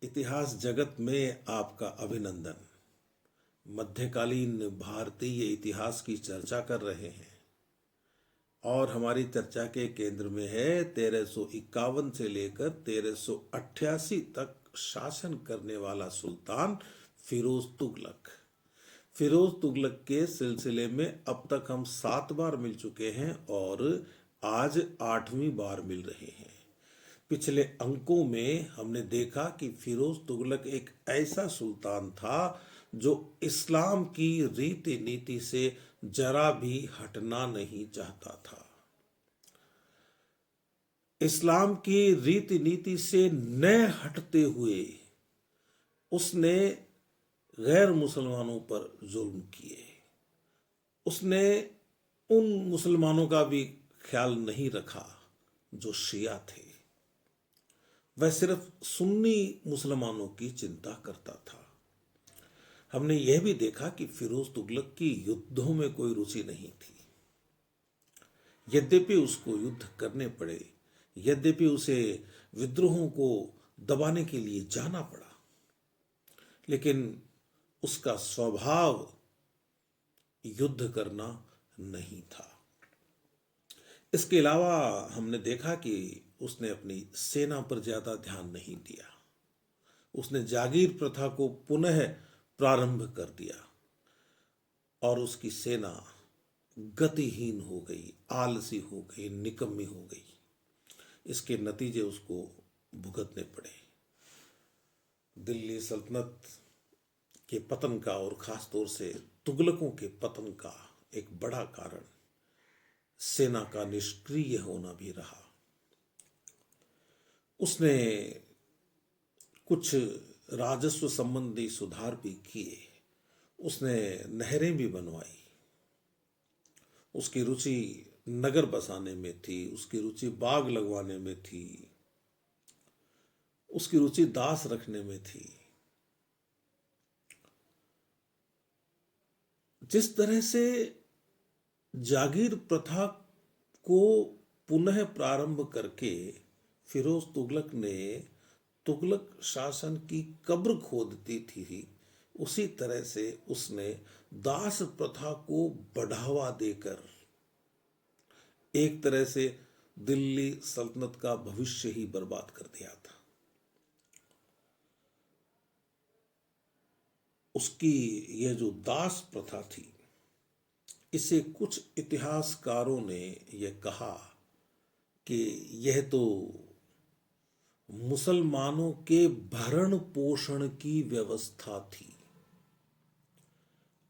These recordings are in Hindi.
इतिहास जगत में आपका अभिनंदन। मध्यकालीन भारतीय इतिहास की चर्चा कर रहे हैं और हमारी चर्चा के केंद्र में है 1351 से लेकर 1388 तक शासन करने वाला सुल्तान फिरोज तुगलक। फिरोज तुगलक के सिलसिले में अब तक हम 7 बार मिल चुके हैं और आज 8वीं बार मिल रहे हैं। पिछले अंकों में हमने देखा कि फिरोज तुगलक एक ऐसा सुल्तान था जो इस्लाम की रीति नीति से जरा भी हटना नहीं चाहता था। इस्लाम की रीति नीति से न हटते हुए उसने गैर मुसलमानों पर जुल्म किए। उसने उन मुसलमानों का भी ख्याल नहीं रखा जो शिया थे। वह सिर्फ सुन्नी मुसलमानों की चिंता करता था। हमने यह भी देखा कि फिरोज तुगलक की युद्धों में कोई रुचि नहीं थी। यद्यपि उसको युद्ध करने पड़े, यद्यपि उसे विद्रोहों को दबाने के लिए जाना पड़ा, लेकिन उसका स्वभाव युद्ध करना नहीं था। इसके अलावा हमने देखा कि उसने अपनी सेना पर ज्यादा ध्यान नहीं दिया। उसने जागीर प्रथा को पुनः प्रारंभ कर दिया और उसकी सेना गतिहीन हो गई, आलसी हो गई, निकम्मी हो गई। इसके नतीजे उसको भुगतने पड़े। दिल्ली सल्तनत के पतन का और खास तौर से तुगलकों के पतन का एक बड़ा कारण सेना का निष्क्रिय होना भी रहा। उसने कुछ राजस्व संबंधी सुधार भी किए, उसने नहरें भी बनवाई। उसकी रुचि नगर बसाने में थी, उसकी रुचि बाग लगवाने में थी, उसकी रुचि दास रखने में थी। जिस तरह से जागीर प्रथा को पुनः प्रारंभ करके फिरोज तुगलक ने तुगलक शासन की कब्र खोद दी थी, उसी तरह से उसने दास प्रथा को बढ़ावा देकर एक तरह से दिल्ली सल्तनत का भविष्य ही बर्बाद कर दिया था। उसकी यह जो दास प्रथा थी, इसे कुछ इतिहासकारों ने यह कहा कि यह तो मुसलमानों के भरण पोषण की व्यवस्था थी।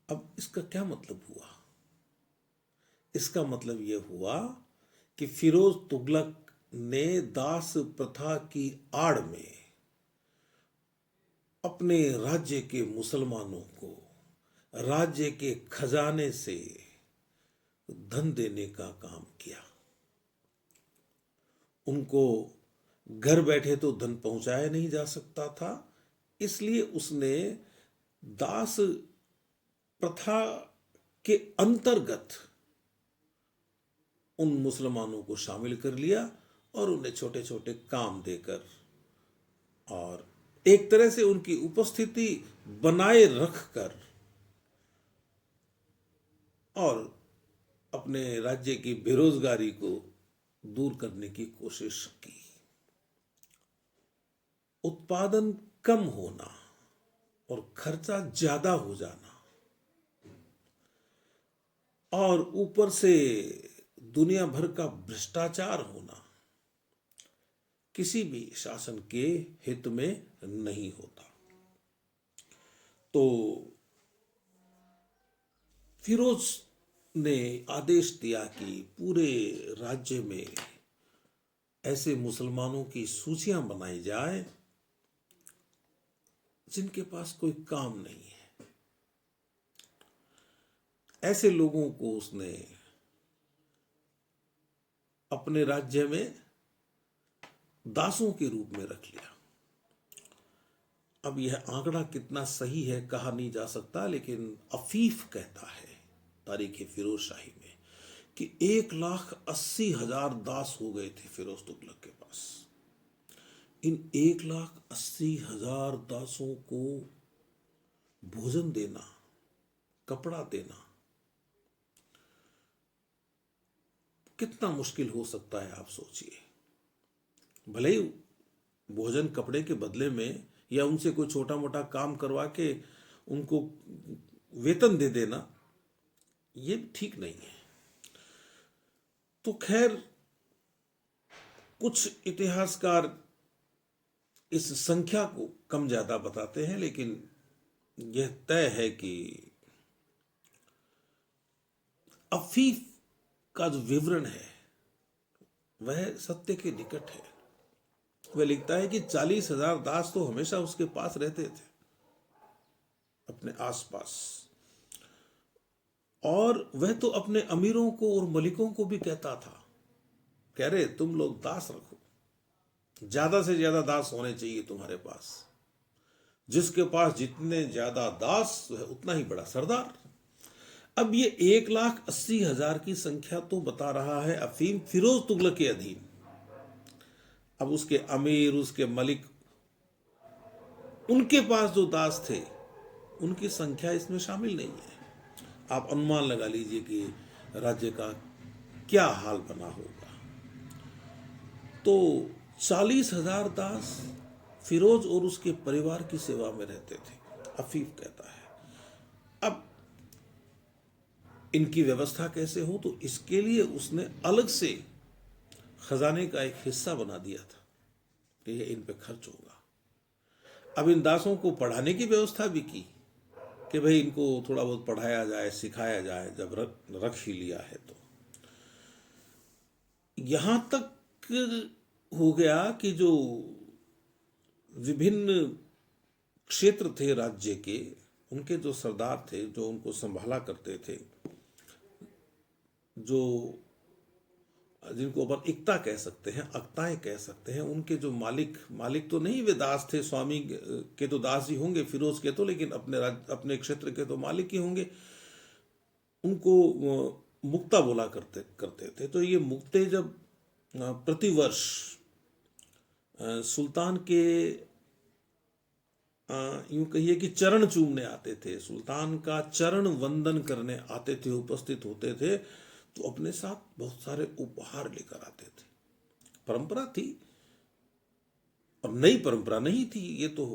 अब इसका क्या मतलब हुआ? इसका मतलब यह हुआ कि फिरोज तुगलक ने दास प्रथा की आड़ में अपने राज्य के मुसलमानों को राज्य के खजाने से धन देने का काम किया। उनको घर बैठे तो धन पहुंचाया नहीं जा सकता था, इसलिए उसने दास प्रथा के अंतर्गत उन मुसलमानों को शामिल कर लिया और उन्हें छोटे छोटे काम देकर और एक तरह से उनकी उपस्थिति बनाए रखकर और अपने राज्य की बेरोजगारी को दूर करने की कोशिश की। उत्पादन कम होना और खर्चा ज्यादा हो जाना और ऊपर से दुनिया भर का भ्रष्टाचार होना किसी भी शासन के हित में नहीं होता। तो फिरोज ने आदेश दिया कि पूरे राज्य में ऐसे मुसलमानों की सूचियां बनाई जाए जिनके पास कोई काम नहीं है। ऐसे लोगों को उसने अपने राज्य में दासों के रूप में रख लिया। अब यह आंकड़ा कितना सही है कहा नहीं जा सकता, लेकिन अफीफ कहता है तारीख फिरोज शाही में कि 1,80,000 दास हो गए थे फिरोज तुगलक के पास। इन 1,80,000 दासों को भोजन देना, कपड़ा देना कितना मुश्किल हो सकता है, आप सोचिए। भले ही भोजन कपड़े के बदले में या उनसे कोई छोटा मोटा काम करवा के उनको वेतन दे देना, ये ठीक नहीं है। तो खैर, कुछ इतिहासकार इस संख्या को कम ज्यादा बताते हैं, लेकिन यह तय है कि अफीफ का जो विवरण है वह सत्य के निकट है। वह लिखता है कि 40,000 दास तो हमेशा उसके पास रहते थे, अपने आसपास, और वह तो अपने अमीरों को और मलिकों को भी कहता था, कह रहे तुम लोग दास रखो, ज्यादा से ज्यादा दास होने चाहिए तुम्हारे पास। जिसके पास जितने ज्यादा दास वह उतना ही बड़ा सरदार। अब ये 1,80,000 की संख्या तो बता रहा है अफीम फिरोज तुगलक के अधीन। अब उसके अमीर, उसके मलिक, उनके पास जो दास थे उनकी संख्या इसमें शामिल नहीं है। आप अनुमान लगा लीजिए कि राज्य का क्या हाल बना होगा। तो 40,000 दास फिरोज और उसके परिवार की सेवा में रहते थे, अफीफ कहता है। अब इनकी व्यवस्था कैसे हो, तो इसके लिए उसने अलग से खजाने का एक हिस्सा बना दिया था कि ये इन पे खर्च होगा। अब इन दासों को पढ़ाने की व्यवस्था भी की कि भाई इनको थोड़ा बहुत पढ़ाया जाए, सिखाया जाए, जब रख ही लिया है तो। यहां तक हो गया कि जो विभिन्न क्षेत्र थे राज्य के, उनके जो सरदार थे जो उनको संभाला करते थे, जो जिनको अपन इक्ता कह सकते हैं, अक्ताएं कह सकते हैं, उनके जो मालिक तो नहीं वे दास थे, स्वामी के तो दास ही होंगे फिरोज के तो, लेकिन अपने क्षेत्र के तो मालिक ही होंगे। उनको मुक्ता बोला करते थे। तो ये मुक्ते जब प्रतिवर्ष सुल्तान के यूं कहिए कि चरण चूमने आते थे, सुल्तान का चरण वंदन करने आते थे, उपस्थित होते थे, तो अपने साथ बहुत सारे उपहार लेकर आते थे। परंपरा थी, और नई परंपरा नहीं थी, ये तो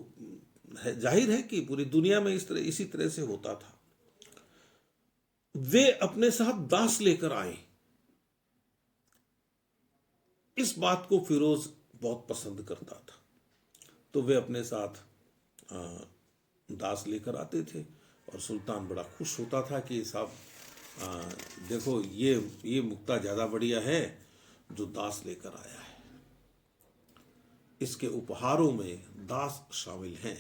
है, जाहिर है कि पूरी दुनिया में इसी तरह से होता था। वे अपने साथ दास लेकर आए। इस बात को फिरोज बहुत पसंद करता था, तो वे अपने साथ दास लेकर आते थे, और सुल्तान बड़ा खुश होता था कि साहब देखो ये मुक्ता ज़्यादा बढ़िया है जो दास लेकर आया है, इसके उपहारों में दास शामिल हैं,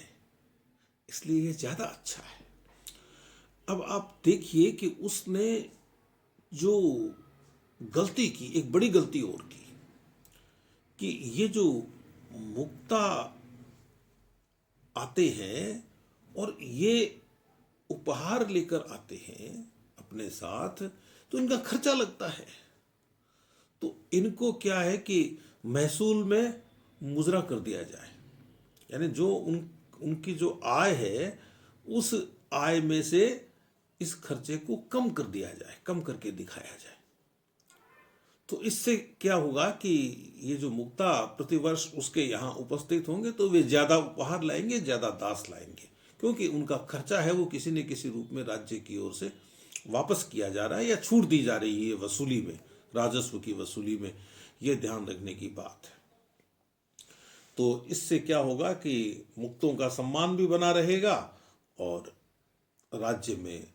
इसलिए ये ज़्यादा अच्छा है। अब आप देखिए कि उसने जो गलती की, एक बड़ी गलती और की, कि ये जो मुक्ता आते हैं और ये उपहार लेकर आते हैं अपने साथ, तो इनका खर्चा लगता है। तो इनको क्या है कि महसूल में मुजरा कर दिया जाए, यानी जो उनकी जो आय है उस आय में से इस खर्चे को कम कर दिया जाए, कम करके दिखाया जाए। तो इससे क्या होगा कि ये जो मुक्ता प्रतिवर्ष उसके यहाँ उपस्थित होंगे तो वे ज्यादा उपहार लाएंगे, ज्यादा दास लाएंगे, क्योंकि उनका खर्चा है वो किसी न किसी रूप में राज्य की ओर से वापस किया जा रहा है या छूट दी जा रही है वसूली में, राजस्व की वसूली में। ये ध्यान रखने की बात है। तो इससे क्या होगा कि मुक्तों का सम्मान भी बना रहेगा और राज्य में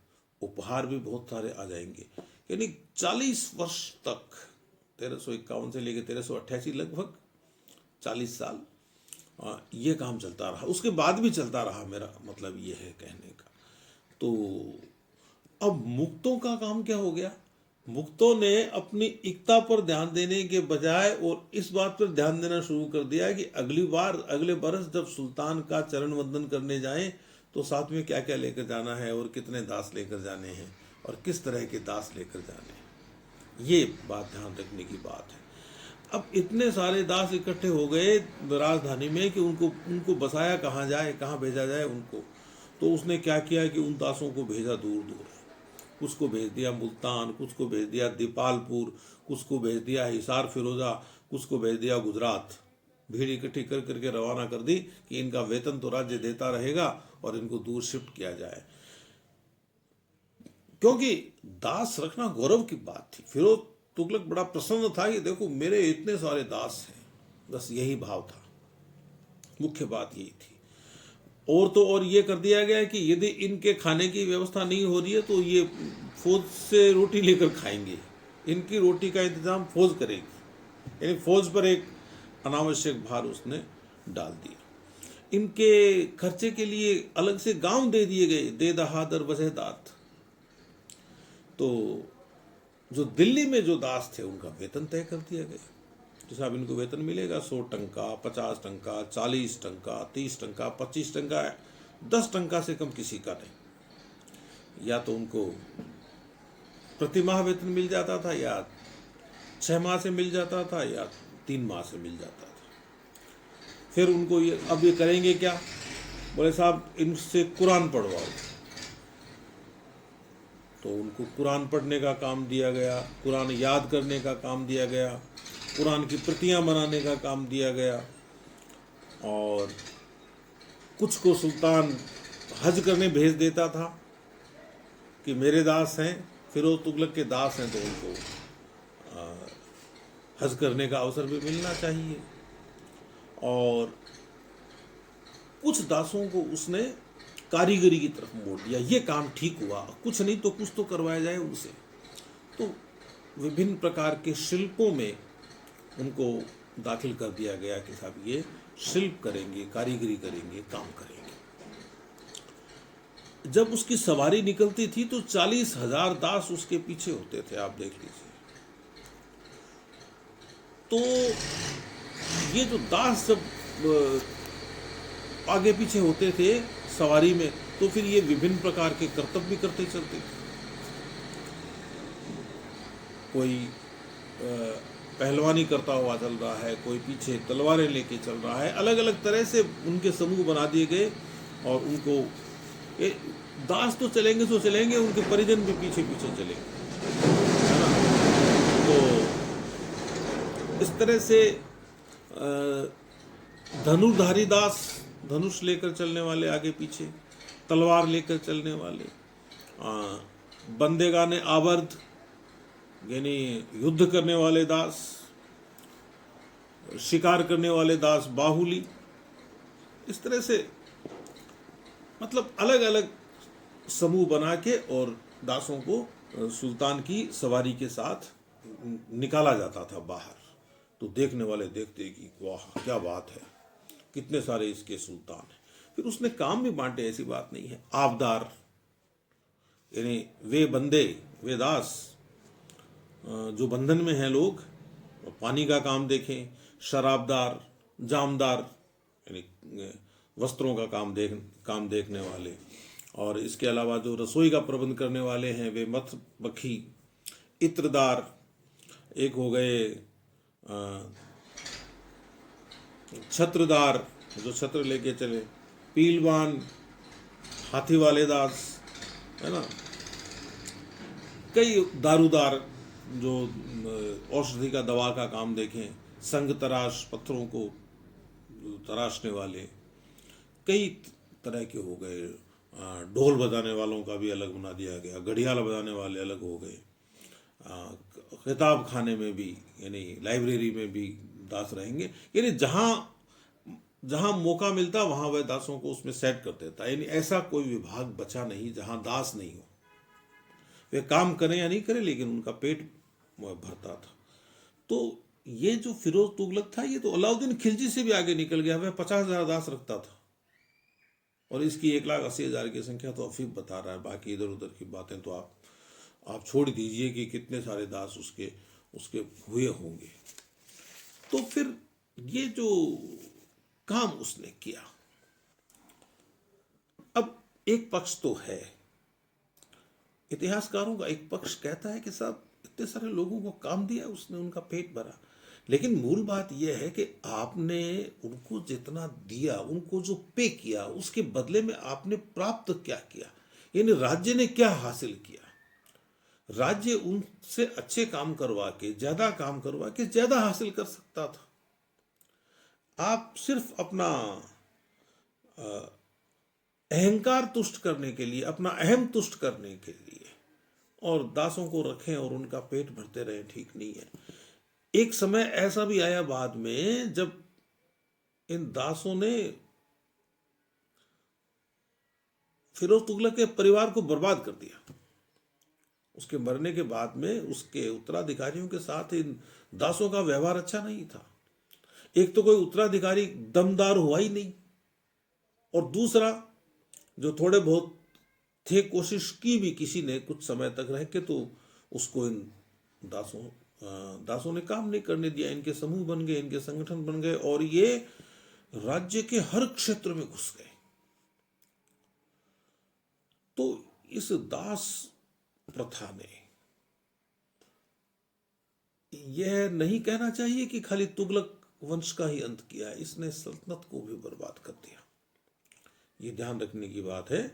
उपहार भी बहुत सारे आ जाएंगे। यानी 40 वर्ष तक, 1351 से लेकर 1388, लगभग 40 साल ये काम चलता रहा। उसके बाद भी चलता रहा, मेरा मतलब ये है कहने का। तो अब मुक्तों का काम क्या हो गया? मुक्तों ने अपनी एकता पर ध्यान देने के बजाय और इस बात पर ध्यान देना शुरू कर दिया कि अगले बरस जब सुल्तान का चरण वंदन करने जाएं तो साथ में क्या क्या लेकर जाना है और कितने दास लेकर जाने हैं और किस तरह के दास लेकर जाने हैं, ये बात ध्यान रखने की बात है। अब इतने सारे दास इकट्ठे हो गए राजधानी में कि उनको उनको बसाया कहाँ जाए, कहाँ भेजा जाए उनको। तो उसने क्या किया कि उन दासों को भेजा दूर दूर। कुछ को भेज दिया मुल्तान, कुछ को भेज दिया दीपालपुर, कुछ को भेज दिया हिसार फिरोजा, कुछ को भेज दिया गुजरात। भीड़ इकट्ठी कर करके रवाना कर दी कि इनका वेतन तो राज्य देता रहेगा और इनको दूर शिफ्ट किया जाए, क्योंकि दास रखना गौरव की बात थी। फिरोज तुगलक बड़ा प्रसन्न था कि देखो मेरे इतने सारे दास हैं, बस यही भाव था, मुख्य बात यही थी। और तो और ये कर दिया गया कि यदि इनके खाने की व्यवस्था नहीं हो रही है तो ये फौज से रोटी लेकर खाएंगे, इनकी रोटी का इंतजाम फौज करेगी। यानी फौज पर एक अनावश्यक भार उसने डाल दिया। इनके खर्चे के लिए अलग से गांव दे दिए गए, दे दहादर वजहदात। तो जो दिल्ली में जो दास थे उनका वेतन तय कर दिया गया कि साहब इनको वेतन मिलेगा 100 टंका, 50 टंका, 40 टंका, 30 टंका, 25 टंका, 10 टंका से कम किसी का नहीं। या तो उनको प्रति माह वेतन मिल जाता था, या 6 माह से मिल जाता था, या 3 माह से मिल जाता था। फिर उनको अब ये करेंगे क्या? बोले साहब इनसे कुरान पढ़वाओ। तो उनको कुरान पढ़ने का काम दिया गया, कुरान याद करने का काम दिया गया, कुरान की प्रतियां बनाने का काम दिया गया। और कुछ को सुल्तान हज करने भेज देता था कि मेरे दास हैं, फिरोज तुगलक के दास हैं, तो उनको हज करने का अवसर भी मिलना चाहिए। और कुछ दासों को उसने कारीगरी की तरफ मोड़ दिया। ये काम ठीक हुआ, कुछ नहीं तो कुछ तो करवाया जाए उनसे। तो विभिन्न प्रकार के शिल्पों में उनको दाखिल कर दिया गया कि साहब ये शिल्प करेंगे, कारीगरी करेंगे, काम करेंगे। जब उसकी सवारी निकलती थी तो 40,000 दास उसके पीछे होते थे, आप देख लीजिए। तो ये जो दास जब आगे पीछे होते थे सवारी में, तो फिर ये विभिन्न प्रकार के कर्तव्य भी करते चलते थे। कोई पहलवानी करता हुआ चल रहा है, कोई पीछे तलवारें लेके चल रहा है। अलग अलग तरह से उनके समूह बना दिए गए और उनको दास तो चलेंगे सो चलेंगे, उनके परिजन भी पीछे पीछे चलेंगे, है ना। तो इस तरह से धनुर्धारी दास, धनुष लेकर चलने वाले आगे पीछे, तलवार लेकर चलने वाले, बंदेगाने आवर्द यानी युद्ध करने वाले दास, शिकार करने वाले दास बाहुली। इस तरह से मतलब अलग अलग समूह बना के और दासों को सुल्तान की सवारी के साथ निकाला जाता था बाहर। तो देखने वाले देखते कि वाह क्या बात है, कितने सारे इसके सुल्तान हैं। फिर उसने काम भी बांटे, ऐसी बात नहीं है। आबदार यानी वे बंदे, वे दास जो बंधन में हैं लोग, पानी का काम देखें। शराबदार, जामदार यानी वस्त्रों का काम देखने वाले। और इसके अलावा जो रसोई का प्रबंध करने वाले हैं वे मत बखी। इत्रदार एक हो गए, छत्रदार जो छत्र लेके चले, पीलवान, हाथी वाले दास, है ना। कई दारूदार जो औषधि का दवा का काम देखें, संग तराश, पत्थरों को तराशने वाले। कई तरह के हो गए। ढोल बजाने वालों का भी अलग बना दिया गया, घड़ियाल बजाने वाले अलग हो गए। किताब खाने में भी यानी लाइब्रेरी में भी दास रहेंगे। यानी जहाँ जहाँ मौका मिलता वहाँ वह दासों को उसमें सेट कर देता। यानी ऐसा कोई विभाग बचा नहीं जहाँ दास नहीं हो। वे काम करें या नहीं करें लेकिन उनका पेट भरता था। तो ये जो फिरोज तुगलक था ये तो अलाउद्दीन खिलजी से भी आगे निकल गया। वह 50,000 दास रखता था और इसकी 1,80,000 की संख्या तो अफीफ बता रहा है। बाकी इधर उधर की बातें तो आप छोड़ दीजिए कि कितने सारे दास उसके हुए होंगे। तो फिर ये जो काम उसने किया, अब एक पक्ष तो है, इतिहासकारों का एक पक्ष कहता है कि साहब इतने सारे लोगों को काम दिया उसने, उनका पेट भरा। लेकिन मूल बात यह है कि आपने उनको जितना दिया, उनको जो पे किया, उसके बदले में आपने प्राप्त क्या किया, यानी राज्य ने क्या हासिल किया। राज्य उनसे अच्छे काम करवा के, ज्यादा काम करवा के ज्यादा हासिल कर सकता था। आप सिर्फ अपना अहंकार तुष्ट करने के लिए, अपना अहम तुष्ट करने के लिए और दासों को रखें और उनका पेट भरते रहें, ठीक नहीं है। एक समय ऐसा भी आया बाद में जब इन दासों ने फिरोज तुगलक के परिवार को बर्बाद कर दिया। उसके मरने के बाद में उसके उत्तराधिकारियों के साथ इन दासों का व्यवहार अच्छा नहीं था। एक तो कोई उत्तराधिकारी दमदार हुआ ही नहीं, और दूसरा जो थोड़े बहुत थे, कोशिश की भी किसी ने कुछ समय तक रह के, तो उसको इन दासों दासों ने काम नहीं करने दिया। इनके समूह बन गए, इनके संगठन बन गए और ये राज्य के हर क्षेत्र में घुस गए। तो इस दास प्रथा ने, यह नहीं कहना चाहिए कि खाली तुगलक वंश का ही अंत किया, इसने सल्तनत को भी बर्बाद कर दिया। ये ध्यान रखने की बात है।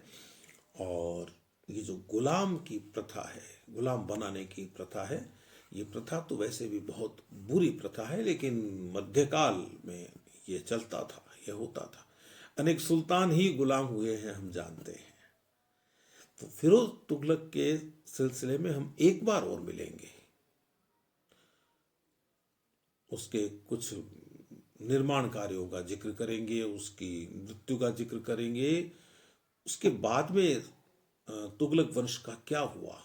और ये जो गुलाम की प्रथा है, गुलाम बनाने की प्रथा है, ये प्रथा तो वैसे भी बहुत बुरी प्रथा है, लेकिन मध्यकाल में ये चलता था, ये होता था। अनेक सुल्तान ही गुलाम हुए हैं, हम जानते हैं। तो फिरोज तुगलक के सिलसिले में हम एक बार और मिलेंगे, उसके कुछ निर्माण कार्यों का जिक्र करेंगे, उसकी मृत्यु का जिक्र करेंगे, उसके बाद में तुगलक वंश का क्या हुआ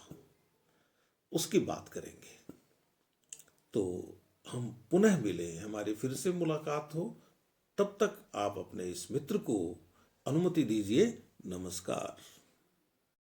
उसकी बात करेंगे। तो हम पुनः मिले, हमारी फिर से मुलाकात हो, तब तक आप अपने इस मित्र को अनुमति दीजिए। नमस्कार।